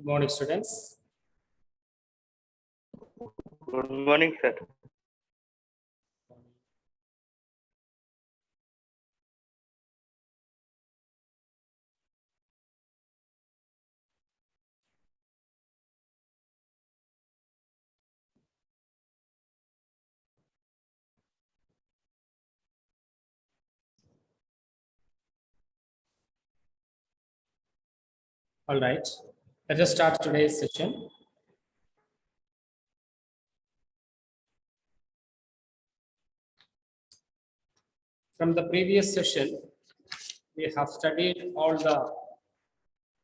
morning, students. Good morning, sir. All right, let us start today's session. From the previous session, we have studied all the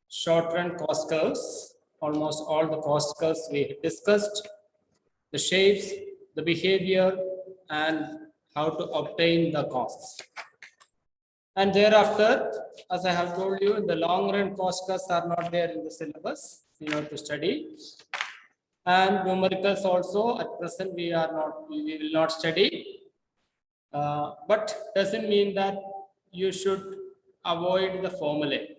short-run cost curves, almost all the cost curves we discussed, the shapes, the behavior, and how to obtain the costs. And thereafter, as I have told you, the long-run cost curves are not there in the syllabus, you know, to study. And numericals also, at present, we will not study. But doesn't mean that you should avoid the formulae,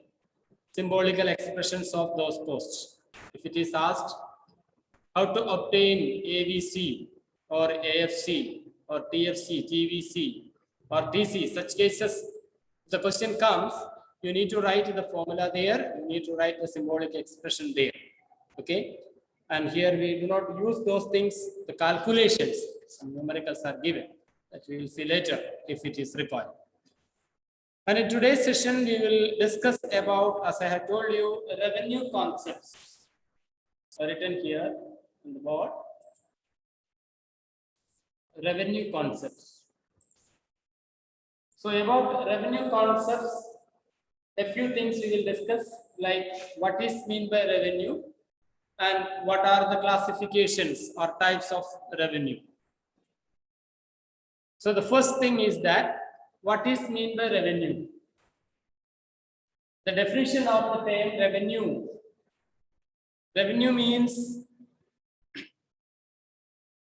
symbolical expressions of those posts. If it is asked how to obtain ABC or AFC or TFC, TVC or TC, such cases, the question comes, you need to write the formula there, you need to write the symbolic expression there. Okay, and here we do not use those things, the calculations, some numericals are given that we will see later if it is required. And in today's session, we will discuss about, as I have told you, revenue concepts. So written here on the board, revenue concepts. So about revenue concepts, a few things we will discuss, like what is meant by revenue and what are the classifications or types of revenue. So the first thing is that what is meant by revenue? The definition of the term revenue. Revenue means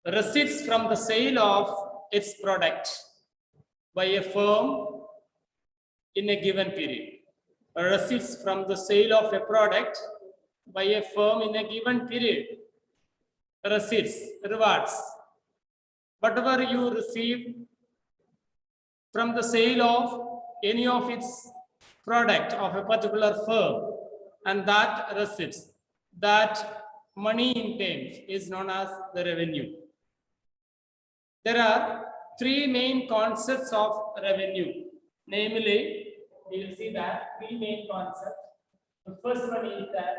receipts from the sale of its product by a firm in a given period. Receipts from the sale of a product by a firm in a given period. Receipts, rewards. Whatever you receive from the sale of any of its product of a particular firm, and that receipts, that money in terms is known as the revenue. There are three main concepts of revenue. Namely, we will see that three main concepts. The first one is that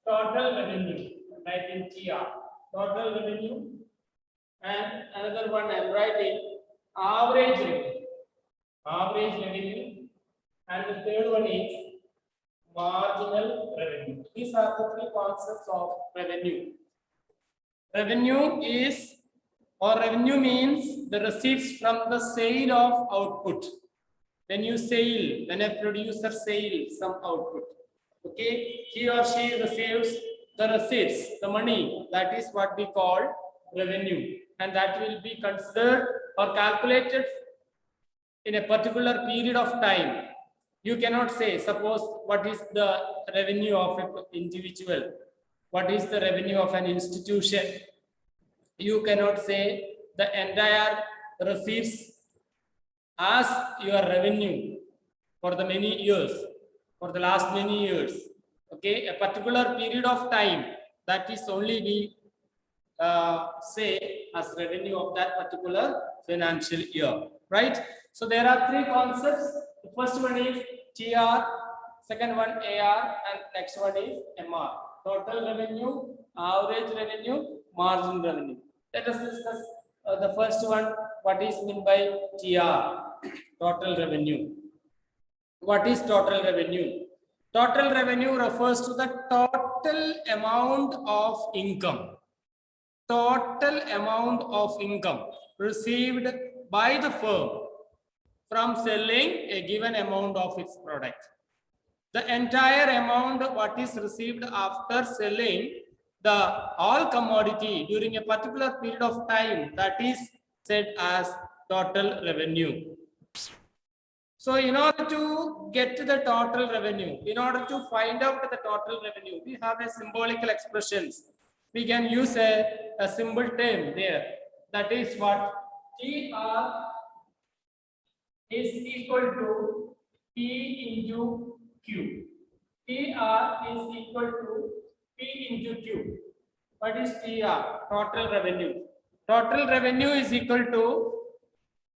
total revenue, right in TR, total revenue, and another one I'm writing average revenue, and the third one is marginal revenue. These are the three concepts of revenue. Revenue is, or revenue means the receipts from the sale of output. When you sell, when a producer sells some output, okay, he or she receives the receipts, the money, that is what we call revenue, and that will be considered or calculated in a particular period of time. You cannot say, suppose, what is the revenue of an individual, what is the revenue of an institution. You cannot say the entire receipts as your revenue for the many years, for the last many years. Okay, a particular period of time, that is only we say as revenue of that particular financial year, right? So there are three concepts. The first one is TR, second one AR, and next one is MR. Total revenue, average revenue, margin revenue. Let us discuss the first one. What is meant by TR? Total revenue. What is total revenue? Total revenue refers to the total amount of income. Total amount of income received by the firm from selling a given amount of its product. The entire amount what is received after selling the all commodity during a particular period of time, that is said as total revenue. So in order to get to the total revenue, in order to find out the total revenue, we have a symbolical expressions. We can use a symbol term there. That is what TR is equal to P into Q. TR is equal to P into Q. What is TR? Total revenue. Total revenue is equal to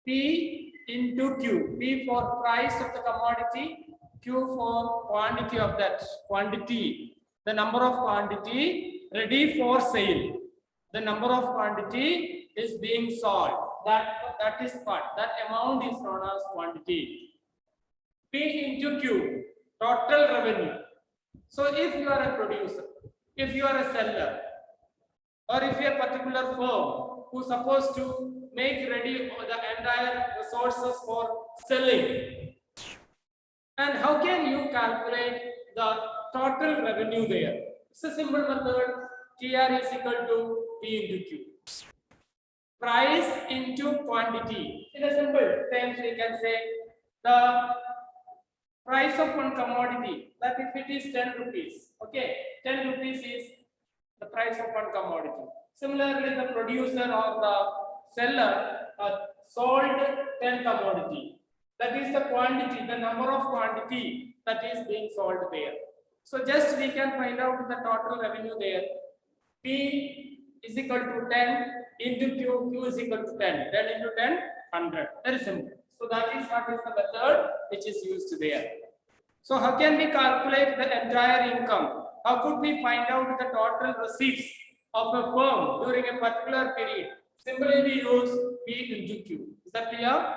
P into Q. P for price of the commodity, Q for quantity of that quantity. The number of quantity ready for sale. The number of quantity is being sold. That is what that amount is known as quantity. P into Q, total revenue. So if you are a producer, if you are a seller, or if you are a particular firm who is supposed to make ready the entire resources for selling, and how can you calculate the total revenue there? It's a simple method. TR is equal to P into Q. Price into quantity. In a simple terms, we can say the price of one commodity, that if it is 10 rupees, okay, 10 rupees is the price of one commodity. Similarly, the producer or the seller sold 10 commodity. That is the quantity, the number of quantity that is being sold there. So just we can find out the total revenue there. P is equal to 10 into Q, Q is equal to 10. 10 into 10, 100. Very simple. So that is what is the method which is used there. So how can we calculate the entire income? How could we find out the total receipts of a firm during a particular period? Simply we use P into Q. Is that clear?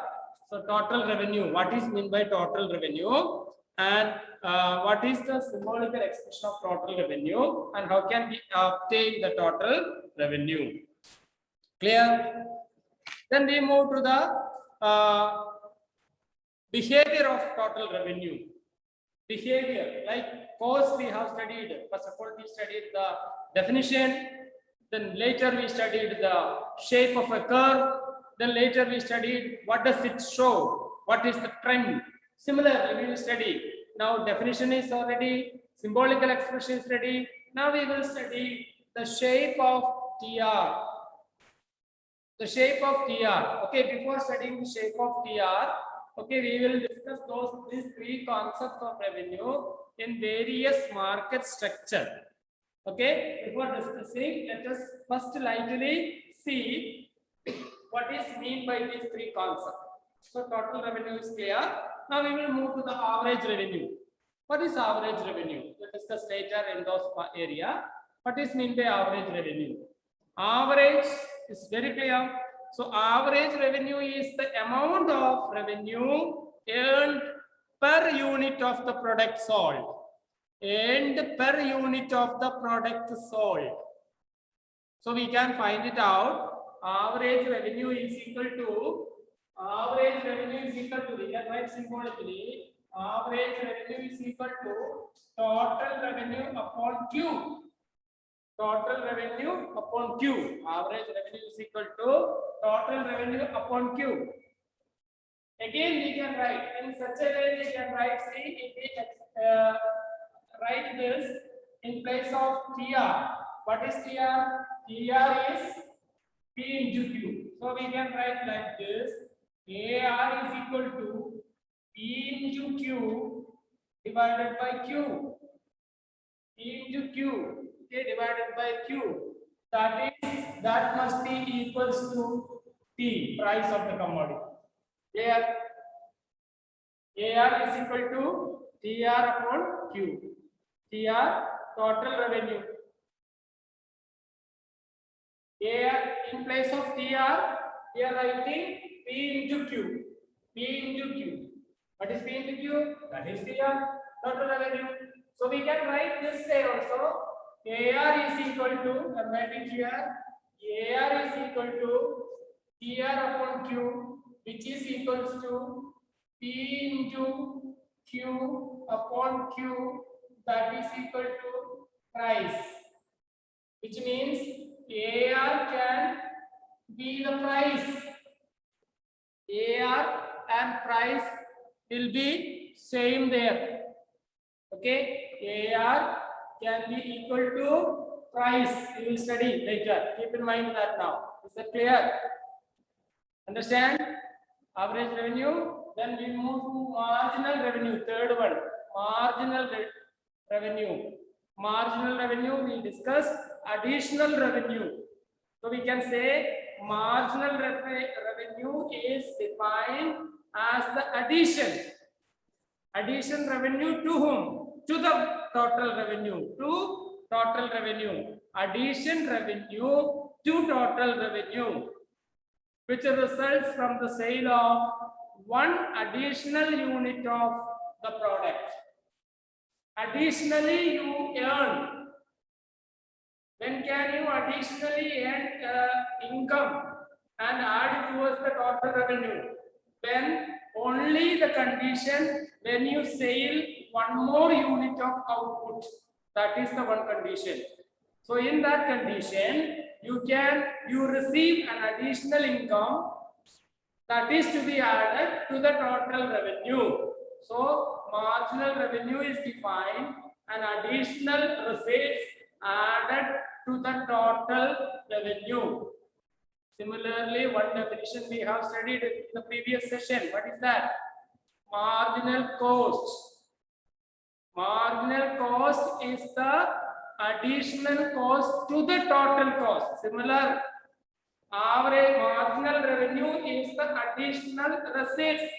So total revenue. What is meant by total revenue? And what is the symbolical expression of total revenue? And how can we obtain the total revenue? Clear? Then we move to the behavior of total revenue. Behavior, like cost we have studied. First of all, we studied the definition. Then later we studied the shape of a curve. Then later we studied what does it show? What is the trend? Similarly, we will study. Now definition is already, symbolical expression is ready. Now we will study the shape of TR. The shape of TR. Okay, before studying the shape of TR, okay, we will discuss these three concepts of revenue in various market structure. Okay, before discussing, let us first lightly see what is meant by these three concepts. So total revenue is clear. Now we will move to the average revenue. What is average revenue? We'll discuss later in those area. What is meant by average revenue? Average is very clear. So average revenue is the amount of revenue earned per unit of the product sold. And per unit of the product sold. So we can find it out. Average revenue is equal to, we can write symbolically, average revenue is equal to total revenue upon Q. Total revenue upon Q. Average revenue is equal to total revenue upon Q. Again, we can write in such a way, we can write, see, if we write this in place of TR. What is TR? TR is P into Q. So we can write like this. AR is equal to P into Q divided by Q. P into Q, okay, divided by Q. That must be equals to P, price of the commodity. Here, AR is equal to TR upon Q. TR, total revenue. AR in place of TR, we are writing P into Q. P into Q. What is P into Q? That is TR, total revenue. So we can write this way also. AR is equal to, I'm writing here, AR is equal to TR upon Q, which is equals to P into Q upon Q, that is equal to price, which means AR can be the price. AR and price will be same there. Okay, AR can be equal to price. We will study later. Keep in mind that now. Is that clear? Understand? Average revenue. Then we move to marginal revenue. Third one, revenue. Marginal revenue. We discuss additional revenue. So we can say marginal revenue is defined as the addition. Addition revenue to whom? To the total revenue. To total revenue. Addition revenue to total revenue, which results from the sale of one additional unit of the product. Additionally, you earn. When can you additionally earn income and add towards the total revenue? When only the condition when you sell one more unit of output. That is the one condition. So in that condition, you receive an additional income that is to be added to the total revenue. So marginal revenue is defined an additional receipts added to the total revenue. Similarly, one definition we have studied in the previous session. What is that? Marginal cost. Marginal cost is the additional cost to the total cost. Similar, average marginal revenue is the additional receipts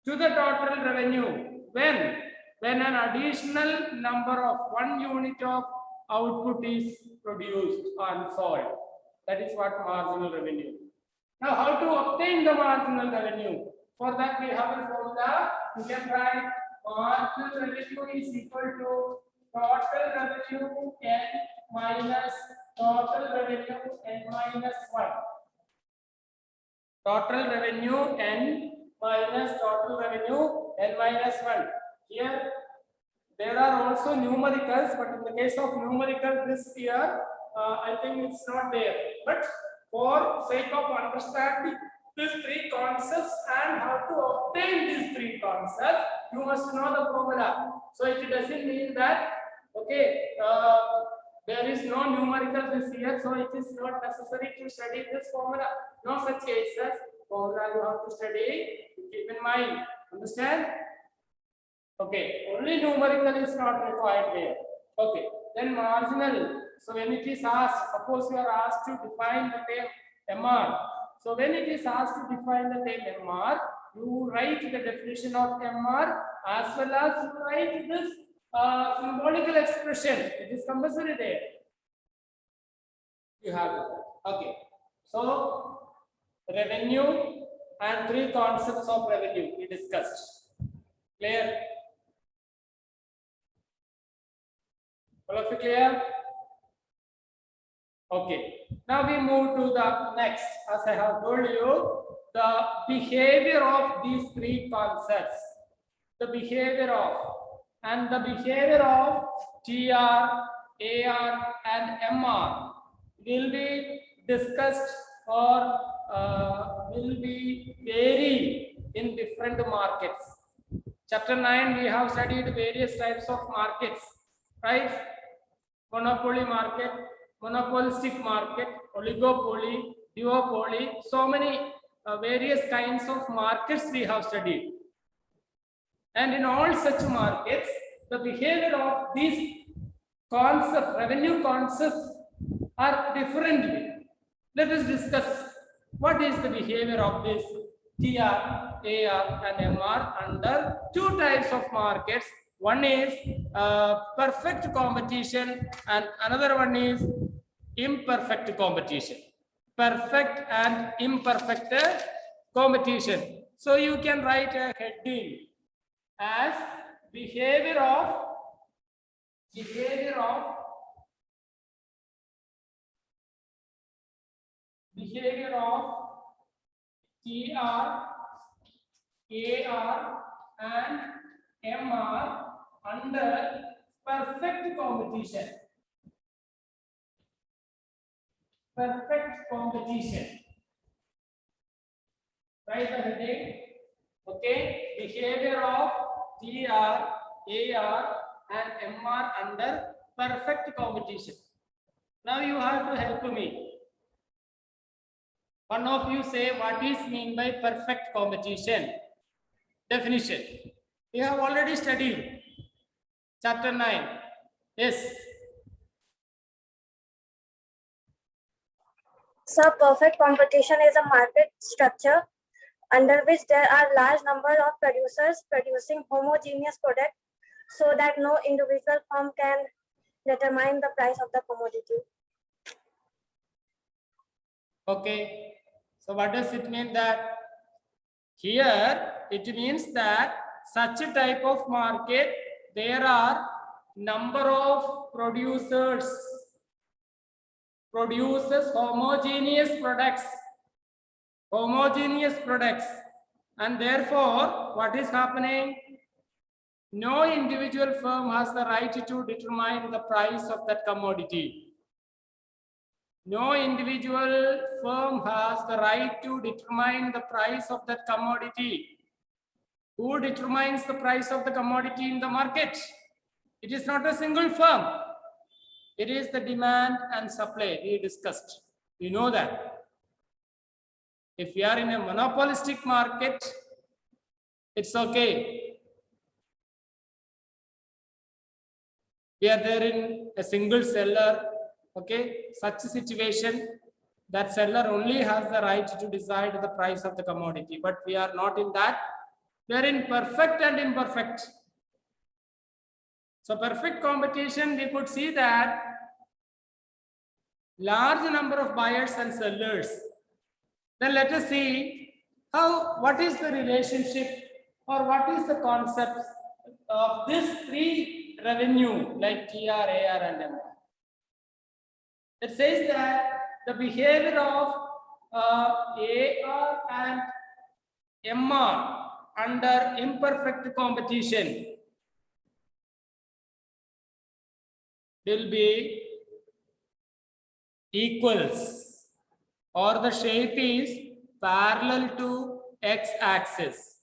to the total revenue. When an additional number of one unit of output is produced and sold. That is what marginal revenue. Now, how to obtain the marginal revenue? For that, we have a formula. You can write marginal revenue is equal to total revenue n minus total revenue n minus 1. Total revenue n minus total revenue n minus 1. Here, there are also numericals, but in the case of numerical this year, I think it's not there. But for sake of understanding these three concepts and how to obtain these three concepts, you must know the formula. So it doesn't mean that, okay, there is no numerical this year, so it is not necessary to study this formula. No such cases. Formula you have to study. Keep in mind. Understand? Okay, only numerical is not required there. Okay, then marginal. So when it is asked, suppose you are asked to define the term MR. So when it is asked to define the term MR, you write the definition of MR as well as you write this symbolical expression. It is compulsory there. You have it. Okay. So revenue and three concepts of revenue we discussed. Clear? All of you clear? Okay. Now we move to the next. As I have told you, the behavior of these three concepts. The behavior of TR, AR, and MR will be discussed or will be varied in different markets. Chapter 9, we have studied various types of markets, right? Monopoly market, monopolistic market, oligopoly, duopoly, so many various kinds of markets we have studied. And in all such markets, the behavior of these concepts, revenue concepts, are differently. Let us discuss what is the behavior of this TR, AR, and MR under two types of markets. One is perfect competition, and another one is imperfect competition. Perfect and imperfect competition. So you can write a heading as behavior of TR, AR, and MR under perfect competition. Perfect competition. Write the heading Okay, behavior of TR, AR, and MR under perfect competition. Now you have to help me. One of you say what is mean by perfect competition? Definition. We have already studied chapter 9. Yes. So perfect competition is a market structure under which there are large number of producers producing homogeneous product so that no individual firm can determine the price of the commodity. Okay. So what does it mean that? Here it means that such a type of market, there are number of producers produces homogeneous products, and therefore what is happening? No individual firm has the right to determine the price of that commodity. No individual firm has the right to determine the price of that commodity. Who determines the price of the commodity in the market? It is not a single firm. It is the demand and supply we discussed. You know that. If we are in a monopolistic market, it's okay. We are there in a single seller. Okay, such a situation, that seller only has the right to decide the price of the commodity, but we are not in that. We are in perfect and imperfect. So perfect competition, we could see that large number of buyers and sellers. Then let us see what is the relationship or what is the concept of these three revenue like TR, AR and MR. It says that the behavior of AR and MR under imperfect competition will be equals, or the shape is parallel to x-axis.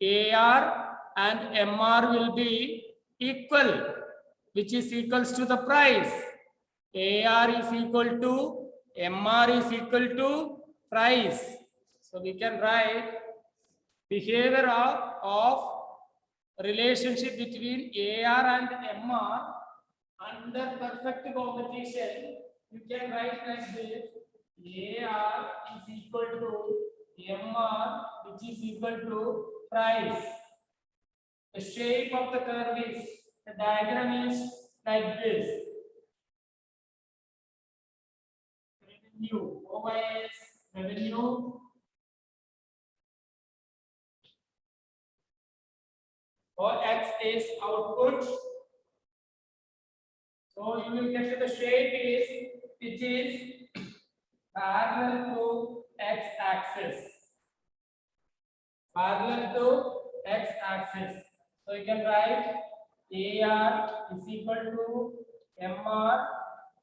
AR and MR will be equal, which is equals to the price. AR is equal to MR is equal to price. So we can write behavior of relationship between AR and MR under perfect competition. You can write like this: AR is equal to MR, which is equal to price. The shape of the curve is, the diagram is like this. Revenue, OYS, revenue. OX is output. So you will get to the shape is, which is parallel to x-axis. Parallel to x-axis. So you can write AR is equal to MR,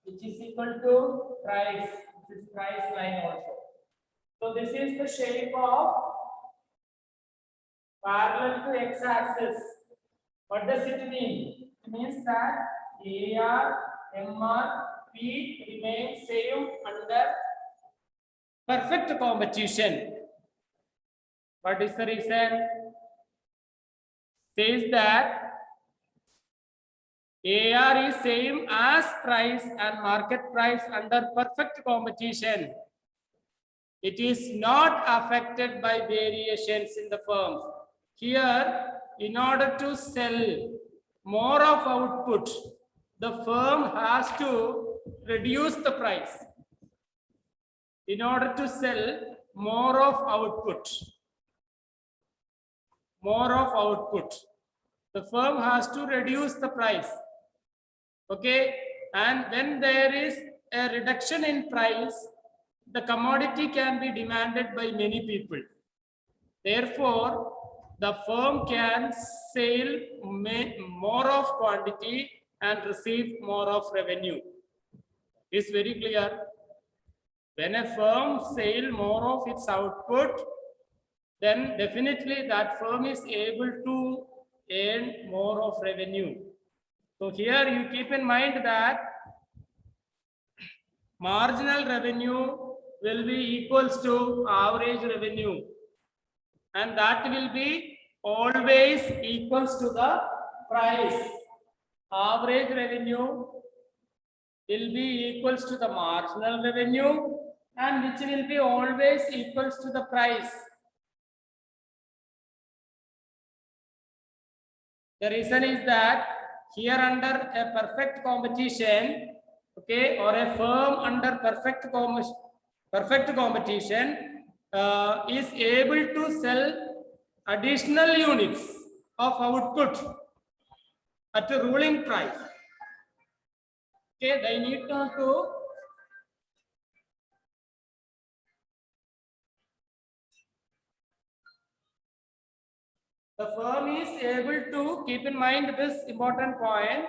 which is equal to price. This is price line also. So this is the shape of parallel to x-axis. What does it mean? It means that AR, MR, P remain same under perfect competition. What is the reason? Says that AR is same as price and market price under perfect competition. It is not affected by variations in the firms. Here, in order to sell more of output, the firm has to reduce the price. In order to sell more of output, the firm has to reduce the price. Okay, and when there is a reduction in price, the commodity can be demanded by many people. Therefore, the firm can sell more of quantity and receive more of revenue. It's very clear. When a firm sells more of its output, then definitely that firm is able to earn more of revenue. So here you keep in mind that marginal revenue will be equals to average revenue, and that will be always equals to the price. Average revenue will be equals to the marginal revenue, and which will be always equals to the price. The reason is that here under a perfect competition, okay, or a firm under perfect competition is able to sell additional units of output at a ruling price. Okay, they need to the firm is able to keep in mind this important point.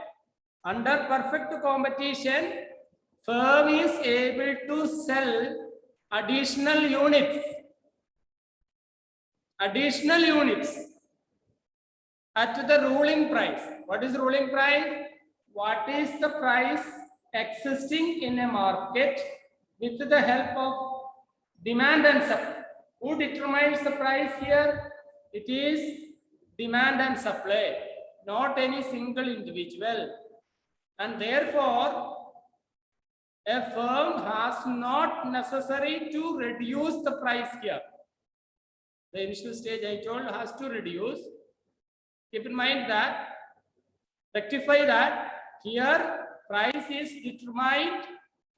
Under perfect competition, firm is able to sell additional units at the ruling price. What is ruling price? What is the price existing in a market with the help of demand and supply? Who determines the price here? It is demand and supply, not any single individual. And therefore, a firm has not necessary to reduce the price here. The initial stage I told has to reduce. Keep in mind that, rectify that here price is determined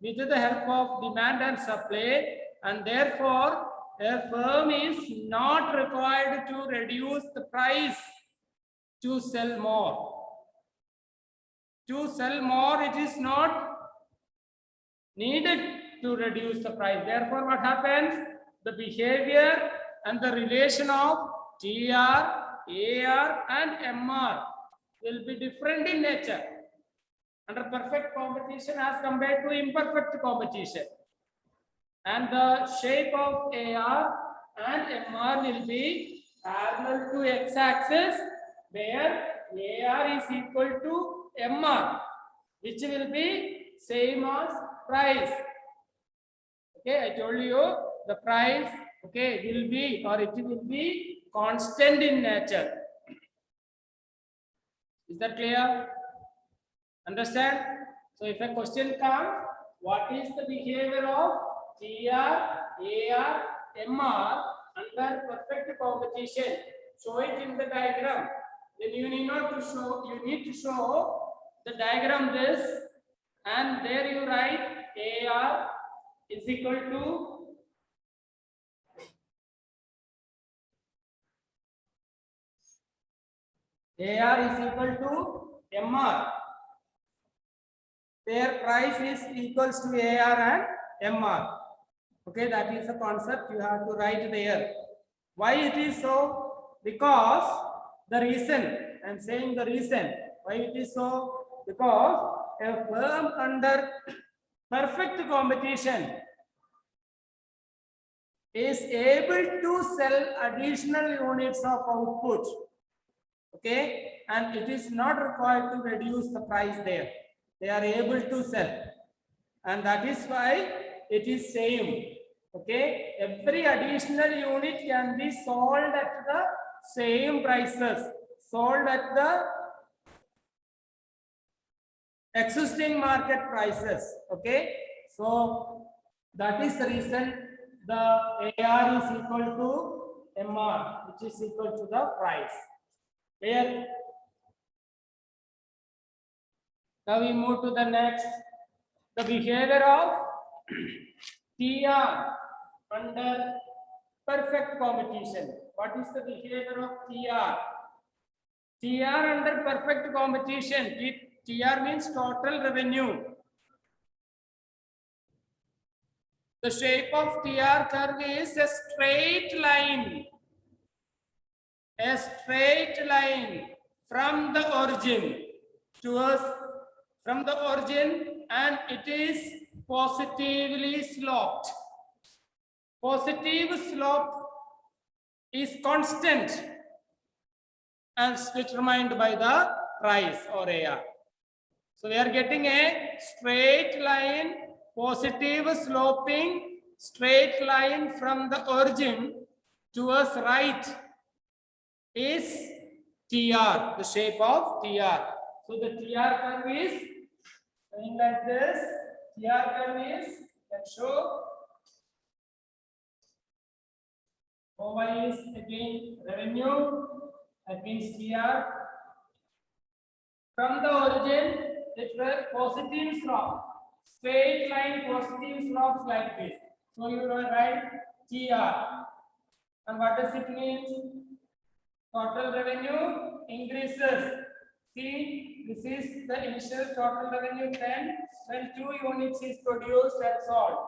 with the help of demand and supply, and therefore a firm is not required to reduce the price to sell more. To sell more, it is not needed to reduce the price. Therefore, what happens? The behavior and the relation of TR, AR and MR will be different in nature under perfect competition as compared to imperfect competition. And the shape of AR and MR will be parallel to x-axis, where AR is equal to MR, which will be same as price. Okay, I told you the price, okay, will be, or it will be constant in nature. Is that clear? Understand? So if a question comes, what is the behavior of TR, AR, MR under perfect competition? Show it in the diagram. Then you need not to show, you need to show the diagram this, and there you write AR is equal to AR is equal to MR. Their price is equals to AR and MR. Okay, that is the concept you have to write there. Why it is so? Because the reason, I am saying the reason why it is so, because a firm under perfect competition is able to sell additional units of output. Okay, and it is not required to reduce the price there. They are able to sell, and that is why it is same. Okay, every additional unit can be sold at the same prices, sold at the existing market prices. Okay, so that is the reason the AR is equal to MR, which is equal to the price. Here, now we move to the next, the behavior of TR under perfect competition. What is the behavior of TR? TR under perfect competition. TR means total revenue. The shape of TR curve is a straight line. A straight line from the origin to us, from the origin, and it is positively sloped. Positive slope is constant as determined by the price or AR. So we are getting a straight line, positive sloping straight line from the origin towards right is TR, the shape of TR. So the TR curve is going like this. TR curve is, let's show. OY is again revenue, that means TR. From the origin, it were positive slope, straight line positive slopes like this. So you will write TR. And what does it mean? Total revenue increases. See, this is the initial total revenue 10 when 2 units is produced and sold.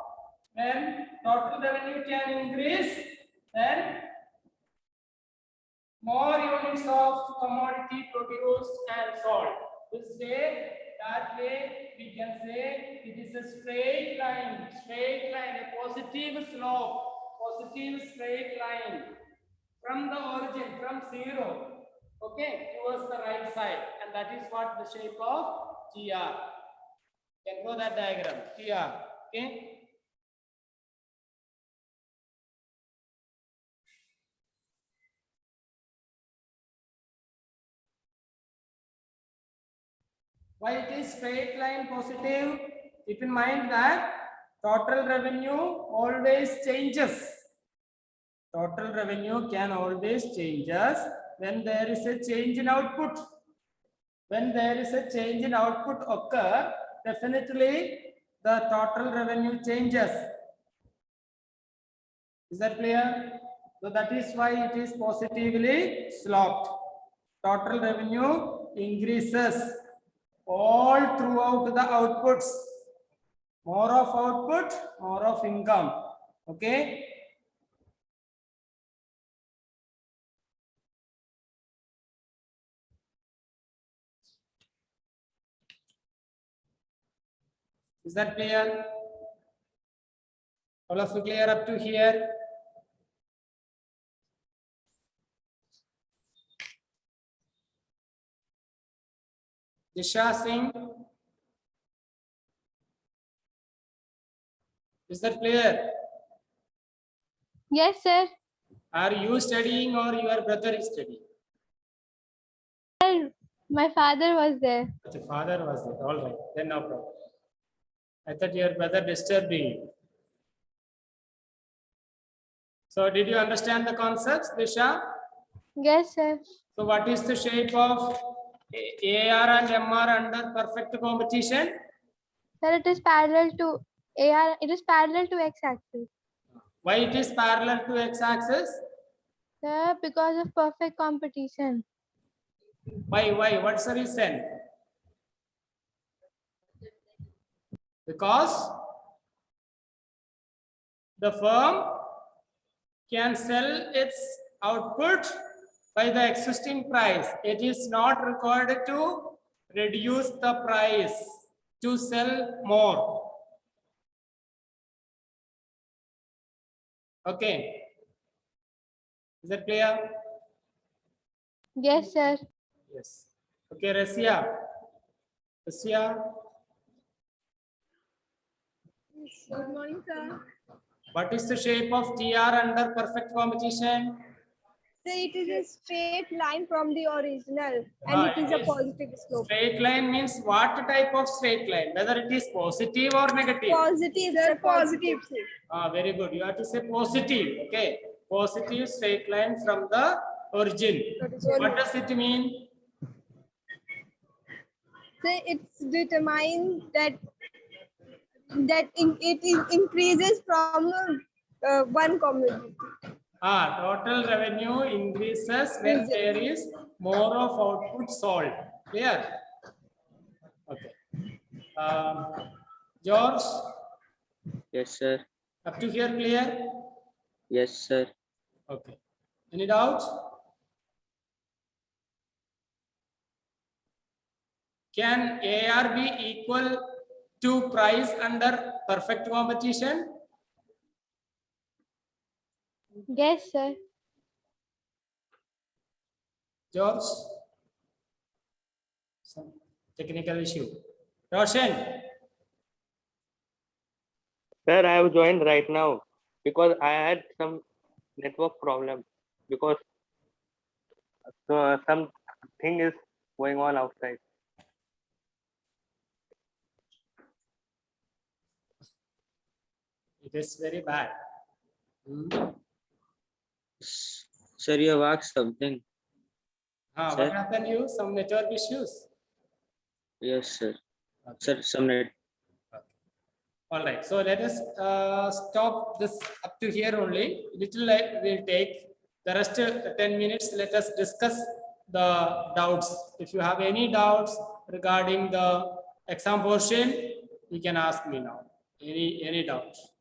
When total revenue can increase, then more units of commodity produced and sold. This way, that way, we can say it is a straight line, a positive slope, positive straight line from the origin, from 0, okay, towards the right side, and that is what the shape of TR. Can go that diagram, TR, okay. Why it is straight line positive? Keep in mind that total revenue always changes. Total revenue can always changes when there is a change in output. When there is a change in output occur, definitely the total revenue changes. Is that clear? So that is why it is positively sloped. Total revenue increases all throughout the outputs. More of output, more of income. Okay. Is that clear? All of you clear up to here? Disha Singh, is that clear? Yes, sir. Are you studying or your brother is studying? My father was there. The father was there. All right, then no problem. I thought your brother disturbed you. So did you understand the concepts, Disha? Yes, sir. So what is the shape of AR and MR under perfect competition? Sir, it is parallel to AR. It is parallel to x-axis. Why it is parallel to x-axis? Sir, because of perfect competition. Why? What's the reason? Because the firm can sell its output by the existing price. It is not required to reduce the price to sell more. Okay. Is that clear? Yes, sir. Yes. Okay, Rasia. Rasia, Good morning, sir. what is the shape of TR under perfect competition? So it is a straight line from the original and it is a positive slope. Straight line means what type of straight line? Whether it is positive or negative? Positive, sir, positive. Very good. You have to say positive. Okay. Positive straight line from the origin. What does it mean? So it's determined that it increases from one commodity. Total revenue increases when there is more of output sold. Clear? Okay. George, Yes, sir. up to here clear? Yes, sir. Okay. Any doubts? Can AR be equal to price under perfect competition? Yes, sir. George? Some technical issue. Roshan? Sir, I have joined right now because I had some network problem because something is going on outside. It is very bad. Sir, you have asked something. What Sir? happened you? Some network issues? Yes, sir. Okay. Sir, some net. All right, so let us stop this up to here only. Little light will take the rest 10 minutes. Let us discuss the doubts. If you have any doubts regarding the exam portion, you can ask me now. Any doubts?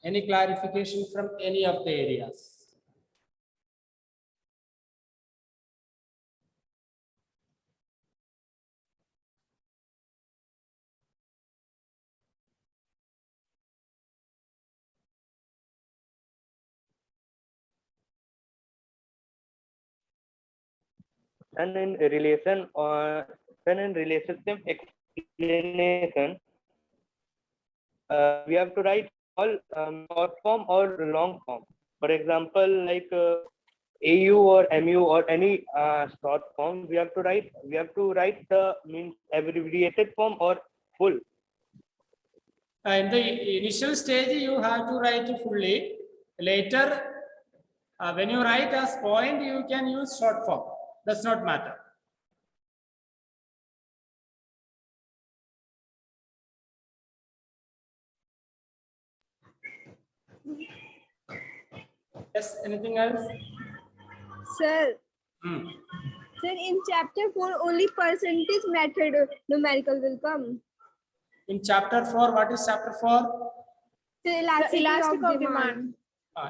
Any clarification from any of the areas? And in relationship explanation, we have to write all short form or long form. For example, like AU or MU or any short form, we have to write the means abbreviated form or full. In the initial stage, you have to write it fully. Later, when you write as point, you can use short form. Does not matter. Yes, anything else? Sir, Hmm. sir, in chapter 4, only percentage method numerical will come. In chapter 4, what is chapter 4? The elastic of demand.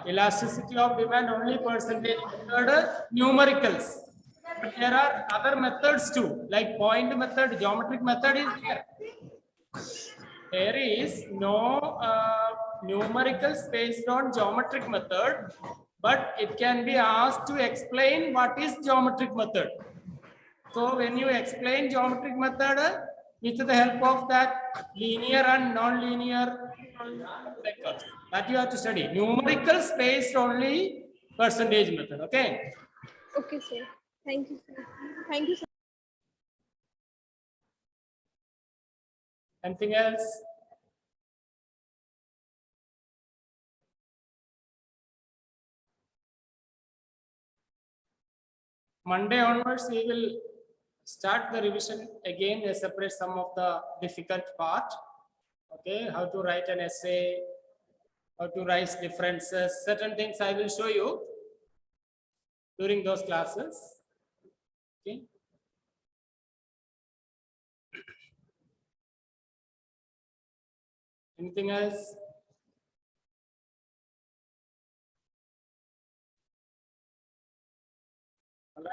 Elasticity of demand, only percentage method, numericals. But there are other methods too, like point method, geometric method is there. There is no numericals based on geometric method, but it can be asked to explain what is geometric method. So when you explain geometric method with the help of that linear and non-linear methods, that you have to study. Numericals based only percentage method. Okay. Okay, sir. Thank you, sir. Thank you, sir. Anything else? Monday onwards, we will start the revision again. They separate some of the difficult part. Okay, how to write an essay, how to write differences, certain things I will show you during those classes. Okay. Anything else? All right.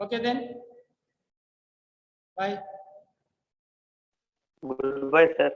Okay then. Bye. Goodbye, sir.